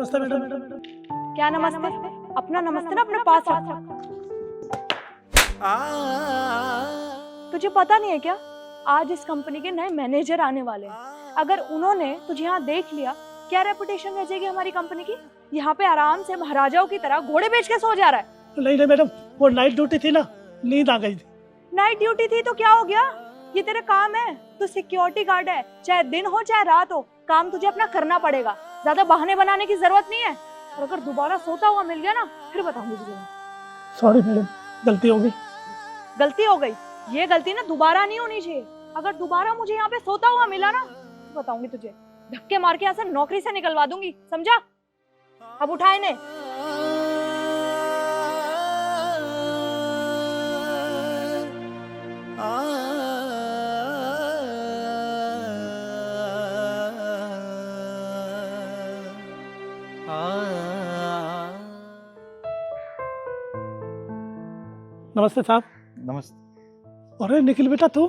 नमस्ते मैडम। क्या नमस्ते? अपना नमस्ते ना अपने पास रख। तुझे पता नहीं है क्या, आज इस कंपनी के नए मैनेजर आने वाले हैं। अगर उन्होंने तुझे यहाँ देख लिया, क्या रेपुटेशन रह जाएगी हमारी कंपनी की। यहाँ पे आराम से महाराजाओं की तरह घोड़े बेच के सो जा रहा है। नहीं मैडम, वो नाइट ड्यूटी थी ना, नींद आ गई थी। नाइट ड्यूटी थी तो क्या हो गया, ये तेरा काम है। तू सिक्योरिटी गार्ड है, चाहे दिन हो चाहे रात हो, काम तुझे अपना करना पड़ेगा। ज्यादा बहाने बनाने की जरूरत नहीं है। और अगर दोबारा सोता हुआ मिल गया ना, फिर बताऊंगी तुझे। सॉरी मैडम, गलती हो गई। गलती हो गई, ये गलती ना दोबारा नहीं होनी चाहिए। अगर दोबारा मुझे यहाँ पे सोता हुआ मिला ना, तो बताऊंगी तुझे। धक्के मार के यहाँ से नौकरी से निकलवा दूंगी, समझा? अब उठा इन्हें। नमस्ते साहब। नमस्ते। अरे निखिल बेटा तू?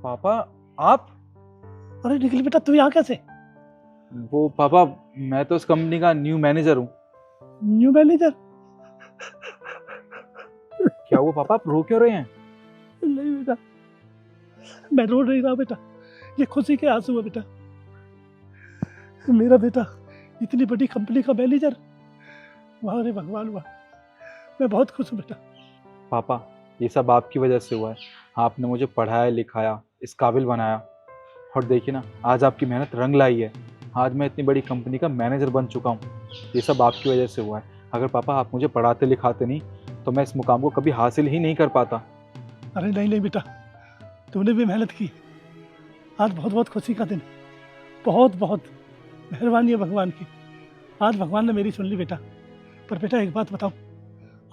पापा आप? अरे निखिल बेटा तू यहाँ कैसे? वो पापा, मैं तो इस कंपनी का न्यू मैनेजर हूँ। New manager? क्या हुआ पापा, आप रो क्यों रहे हैं? नहीं बेटा, मैं रो नहीं रहा बेटा, ये खुशी के आंसू है बेटा। मेरा बेटा इतनी बड़ी कंपनी का मैनेजर, वाह रे भगवान वाह, मैं बहुत खुश हूँ बेटा। पापा ये सब आपकी वजह से हुआ है। आपने मुझे पढ़ाया लिखाया, इस काबिल बनाया, और देखिए ना आज आपकी मेहनत रंग लाई है। आज मैं इतनी बड़ी कंपनी का मैनेजर बन चुका हूँ। ये सब आपकी वजह से हुआ है। अगर पापा आप मुझे पढ़ाते लिखाते नहीं तो मैं इस मुकाम को कभी हासिल ही नहीं कर पाता। अरे नहीं नहीं बेटा, तूने भी मेहनत की। आज बहुत बहुत खुशी का दिन है, बहुत बहुत मेहरबानी है भगवान की। आज भगवान ने मेरी सुन ली बेटा। पर बेटा एक बात बताओ,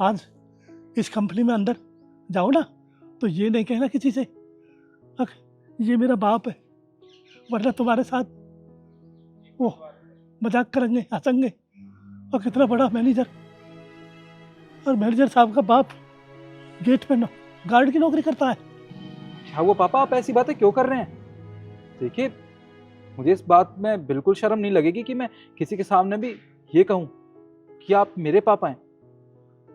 आज इस कंपनी में अंदर जाओ ना तो ये नहीं कहना किसी से ये मेरा बाप है, वरना तुम्हारे साथ वो मजाक करेंगे, हंसेंगे। और कितना बड़ा मैनेजर, और मैनेजर साहब का बाप गेट पे गार्ड की नौकरी करता है। क्या हुआ पापा, आप ऐसी बातें क्यों कर रहे हैं? देखिए मुझे इस बात में बिल्कुल शर्म नहीं लगेगी कि मैं किसी के सामने भी ये कहूँ कि आप मेरे पापा हैं।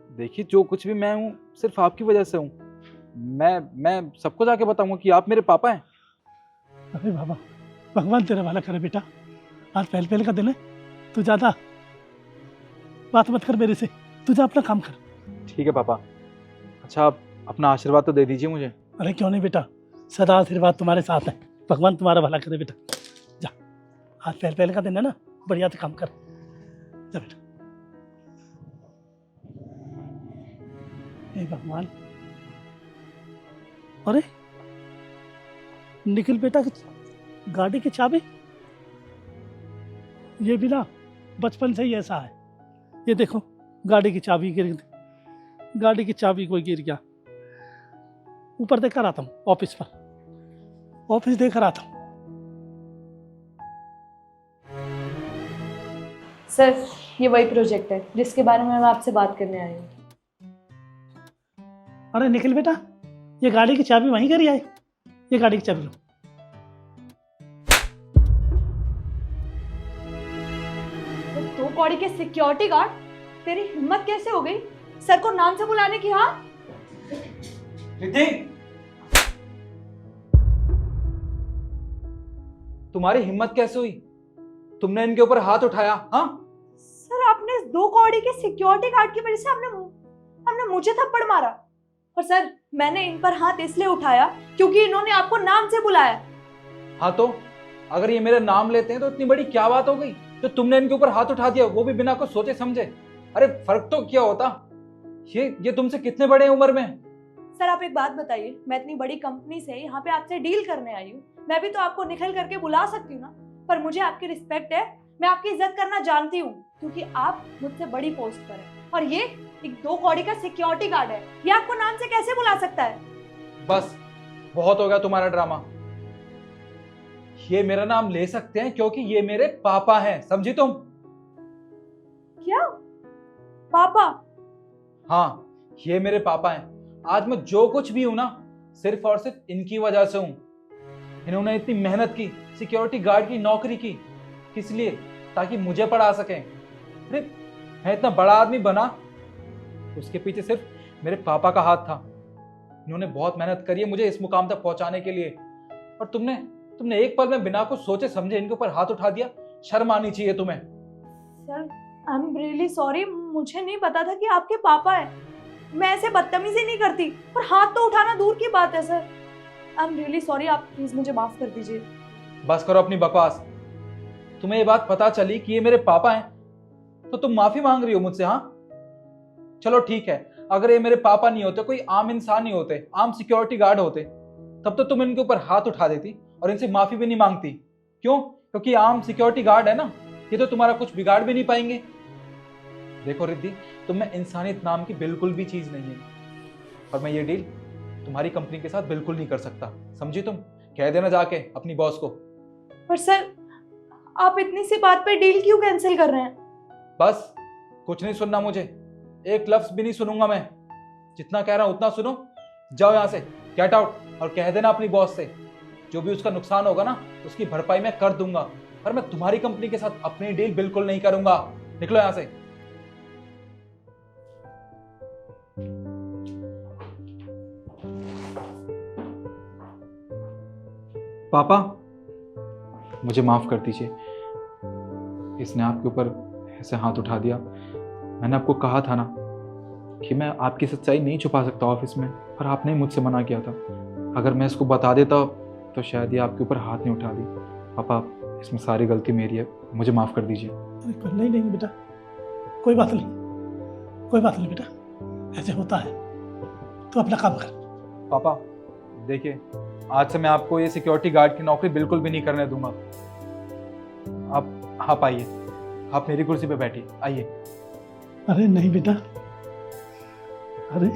देखिए जो कुछ भी मैं हूँ सिर्फ आपकी वजह से हूँ। मैं सबको जाके बताऊंगा कि आप मेरे पापा हैं। अरे बाबा, भगवान तेरा भला करे बेटा। आज पहले का दिन है, तू ज़्यादा बात मत कर मेरे से, तू जा अपना काम कर। ठीक है पापा। अच्छा आप अपना आशीर्वाद तो दे दीजिए मुझे। अरे क्यों नहीं बेटा, सदा आशीर्वाद तुम्हारे साथ है। भगवान तुम्हारा भला करे बेटा। जा, आज पहले का दिन है ना, बढ़िया से काम कर। जा बेटा। हे भगवान, अरे निखिल बेटा की गाड़ी की चाबी, ये भी ना बचपन से ही ऐसा है। ये देखो गाड़ी की चाबी कोई गिर गया। ऊपर देखा रहा था ऑफिस पर, ऑफिस देख रहा था। सर ये वही प्रोजेक्ट है जिसके बारे में मैं आपसे बात करने आई हूँ। अरे निखिल बेटा, ये गाड़ी की चाबी वहीं गिरी आई। ये गाड़ी की चाबी लो। तो कौड़ी के सिक्योरिटी गार्ड, तेरी हिम्मत कैसे हो गई सर को नाम से बुलाने की? हाँ रिद्धि, तुम्हारी हिम्मत कैसे हुई? तुमने इनके ऊपर हाथ उठाया? हाँ सर, आपने इस दो कौड़ी के सिक्योरिटी गार्ड की वजह से हमने मुझे थप्पड़ मारा। और सर मैंने इन पर हाथ इसलिए उठाया क्योंकि इन्होंने आपको नाम से बुलाया। हाँ तो अगर ये मेरा नाम लेते हैं तो इतनी बड़ी क्या बात हो गई जो तुमने इनके ऊपर हाथ उठा दिया, वो भी बिना कुछ सोचे समझे? अरे फर्क तो क्या होता। ये तुमसे कितने बड़े हैं उम्र में? सर आप एक बात बताइए, मैं इतनी बड़ी कंपनी से यहाँ पे आपसे डील करने आई हूँ। मैं भी तो आपको निखिल करके बुला सकती हूँ ना, पर मुझे आपकी रिस्पेक्ट है, मैं आपकी इज्जत करना जानती हूँ क्योंकि आप मुझसे बड़ी पोस्ट पर है। और ये एक दो कौड़ी का सिक्योरिटी गार्ड है, ये आपको नाम से कैसे बुला सकता है? बस बहुत हो गया तुम्हारा ड्रामा। ये मेरा नाम ले सकते हैं क्योंकि ये मेरे पापा हैं, समझी तुम? क्या पापा? हाँ ये मेरे पापा हैं। आज मैं जो कुछ भी हूं ना, सिर्फ और सिर्फ इनकी वजह से हूं। इन्होंने इतनी मेहनत की, सिक्योरिटी गार्ड की नौकरी की, किस लिए? ताकि मुझे पढ़ा सकें। अरे मैं इतना बड़ा आदमी बना, उसके पीछे सिर्फ मेरे पापा का हाथ था। इन्होंने बहुत मेहनत करी है मुझे इस मुकाम तक पहुंचाने के लिए, और तुमने एक पल में बिना कुछ सोचे समझे इनके ऊपर हाथ उठा दिया। शर्म आनी चाहिए तुम्हें। Sir I am really sorry, मुझे नहीं पता था कि आपके पापा हैं। मैं ऐसे बदतमीजी नहीं करती, पर हाथ तो उठाना दूर की बात है sir. I am really sorry, आप प्लीज मुझे माफ कर दीजिए। बस करो अपनी बकवास। तुम्हें ये बात पता चली कि ये मेरे पापा हैं तो तुम माफी मांग रही हो मुझसे? हाँ चलो ठीक है, अगर ये मेरे पापा नहीं होते, कोई आम इंसान नहीं होते, आम सिक्योरिटी गार्ड होते, तब तो तुम इनके ऊपर हाथ उठा देती और इनसे माफी भी नहीं मांगती। क्यों? क्योंकि आम सिक्योरिटी गार्ड है ना, ये तो तुम्हारा कुछ बिगाड़ भी नहीं पाएंगे। देखो रिद्धि, तुम में इंसानियत नाम की बिल्कुल भी चीज नहीं है, और मैं ये डील तुम्हारी कंपनी के साथ बिल्कुल नहीं कर सकता, समझी तुम? कह देना जाके अपनी बॉस को। पर सर आप इतनी सी बात पे डील क्यों कैंसिल कर रहे हैं? बस कुछ नहीं सुनना मुझे, एक लफ्ज भी नहीं सुनूंगा मैं। जितना कह रहा हूं उतना सुनो। जाओ यहां से, गेट आउट, और कह देना अपनी बॉस से जो भी उसका नुकसान होगा ना उसकी भरपाई मैं कर दूंगा, पर मैं तुम्हारी कंपनी के साथ अपनी डील बिल्कुल नहीं करूंगा। निकलो यहां से। पापा मुझे माफ कर दीजिए, इसने आपके ऊपर ऐसे हाथ उठा दिया। मैंने आपको कहा था ना कि मैं आपकी सच्चाई नहीं छुपा सकता ऑफिस में, पर आपने ही मुझसे मना किया था। अगर मैं इसको बता देता तो शायद ये आपके ऊपर हाथ नहीं उठा दी। पापा इसमें सारी गलती मेरी है, मुझे माफ कर दीजिए। अरे नहीं नहीं बेटा, कोई बात नहीं, कोई बात नहीं बेटा, ऐसे होता है। तू अपना काम कर। पापा देखिए, आज से मैं आपको ये सिक्योरिटी गार्ड की नौकरी बिल्कुल भी नहीं करने दूंगा। आप आइए, आप मेरी कुर्सी पे बैठिए, आइए। अरे नहीं बेटा, अरे